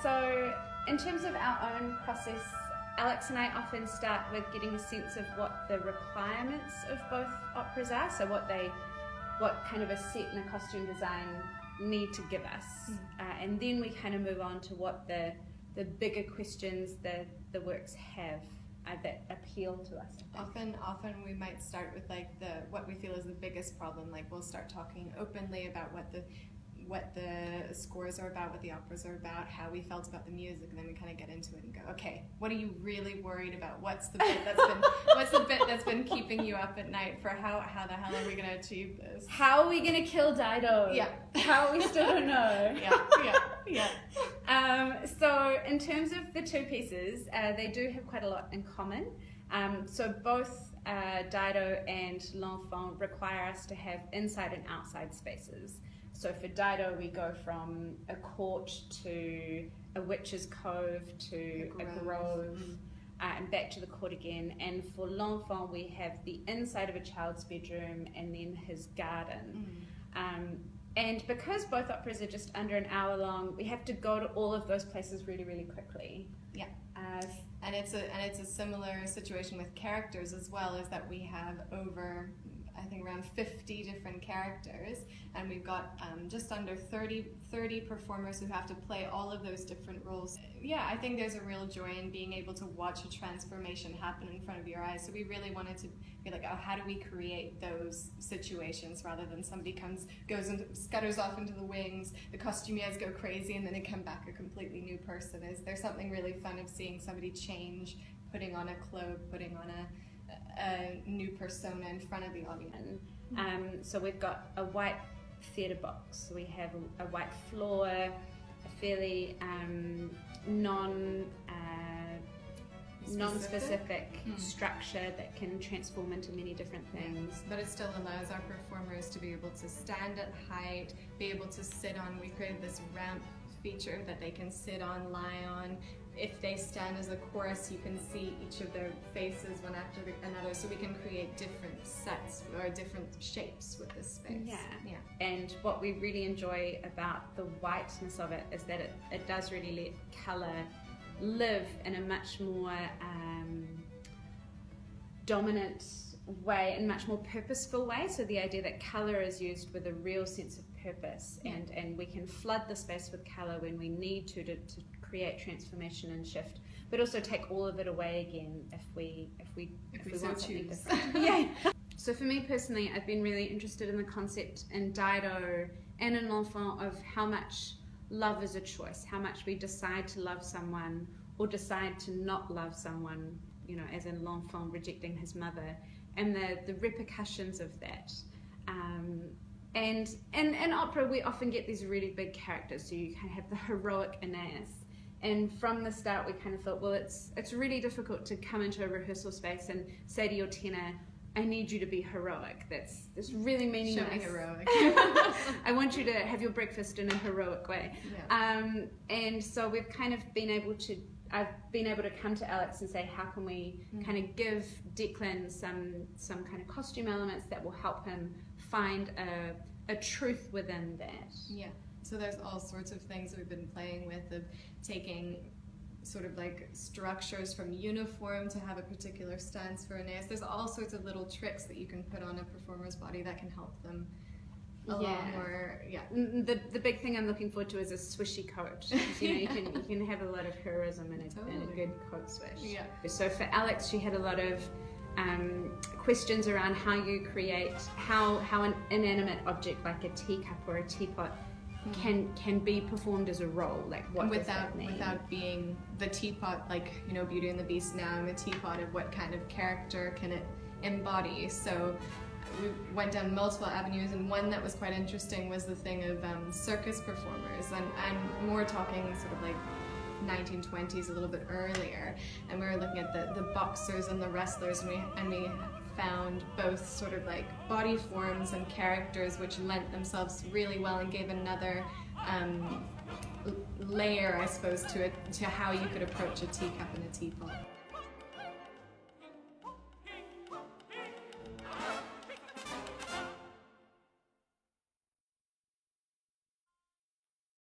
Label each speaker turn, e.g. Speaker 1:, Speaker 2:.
Speaker 1: So in terms of our own process, Alex and I often start with getting a sense of what the requirements of both operas are, so what kind of a set and a costume design need to give us, and then we kind of move on to what the bigger questions the works have that appeal to us.
Speaker 2: Often we might start with like what we feel is the biggest problem. Like we'll start talking openly about what the scores are about, what the operas are about, how we felt about the music, and then we kind of get into it and go, okay, what are you really worried about? What's the bit that's been keeping you up at night? For how the hell are we going to achieve this?
Speaker 1: How are we going to kill Dido?
Speaker 2: Yeah.
Speaker 1: How we still don't know.
Speaker 2: Yeah.
Speaker 1: So in terms of the two pieces, they do have quite a lot in common. So both Dido and L'Enfant require us to have inside and outside spaces. So for Dido, we go from a court to a witch's cove to a grove, and back to the court again. And for L'Enfant, we have the inside of a child's bedroom and then his garden. And because both operas are just under an hour long, we have to go to all of those places really, really quickly.
Speaker 2: Yeah. And it's a similar situation with characters as well, is that we have over, I think, around 50 different characters, and we've got just under 30 performers who have to play all of those different roles. Yeah, I think there's a real joy in being able to watch a transformation happen in front of your eyes. So we really wanted to be like, oh, how do we create those situations rather than somebody goes and scutters off into the wings, the costumiers go crazy, and then they come back a completely new person? Is there something really fun of seeing somebody change, putting on a cloak, putting on a new persona in front of the audience?
Speaker 1: So we've got a white theatre box. So we have a white floor, a fairly non-specific structure that can transform into many different things.
Speaker 2: But it still allows our performers to be able to stand at height, be able to sit on. We created this ramp feature that they can sit on, lie on. If they stand as a chorus, you can see each of their faces one after another, so we can create different sets or different shapes with this space.
Speaker 1: Yeah. And what we really enjoy about the whiteness of it is that it does really let colour live in a much more dominant way and much more purposeful way. So the idea that colour is used with a real sense of purpose, and we can flood the space with colour when we need to create transformation and shift, but also take all of it away again if we want something different. So for me personally, I've been really interested in the concept in Dido and in L'Enfant of how much love is a choice, how much we decide to love someone or decide to not love someone, you know, as in L'Enfant rejecting his mother, and the repercussions of that. And in opera, we often get these really big characters, so you kind of have the heroic Aeneas. And from the start, we kind of thought, well, it's really difficult to come into a rehearsal space and say to your tenor, I need you to be heroic. That's really meaningless.
Speaker 2: Show me heroic.
Speaker 1: I want you to have your breakfast in a heroic way. And so we've kind of been able to, I've been able to come to Alex and say, how can we kind of give Declan some kind of costume elements that will help him find a truth within that.
Speaker 2: Yeah. So there's all sorts of things we've been playing with, of taking sort of like structures from uniform to have a particular stance for Aeneas. There's all sorts of little tricks that you can put on a performer's body that can help them a lot more.
Speaker 1: The big thing I'm looking forward to is a swishy coat. You know, you can have a lot of heroism in a good coat swish. So for Alex, she had a lot of questions around how you create, how an inanimate object like a teacup or a teapot can be performed as a role, like what does that mean? Without
Speaker 2: being the teapot, like, you know, Beauty and the Beast. Now I'm a teapot, of what kind of character can it embody? So we went down multiple avenues, and one that was quite interesting was the thing of circus performers, and I'm more talking sort of like 1920s, a little bit earlier, and we were looking at the boxers and the wrestlers, and we found both sort of like body forms and characters which lent themselves really well and gave another layer, I suppose, to how you could approach a teacup and a teapot.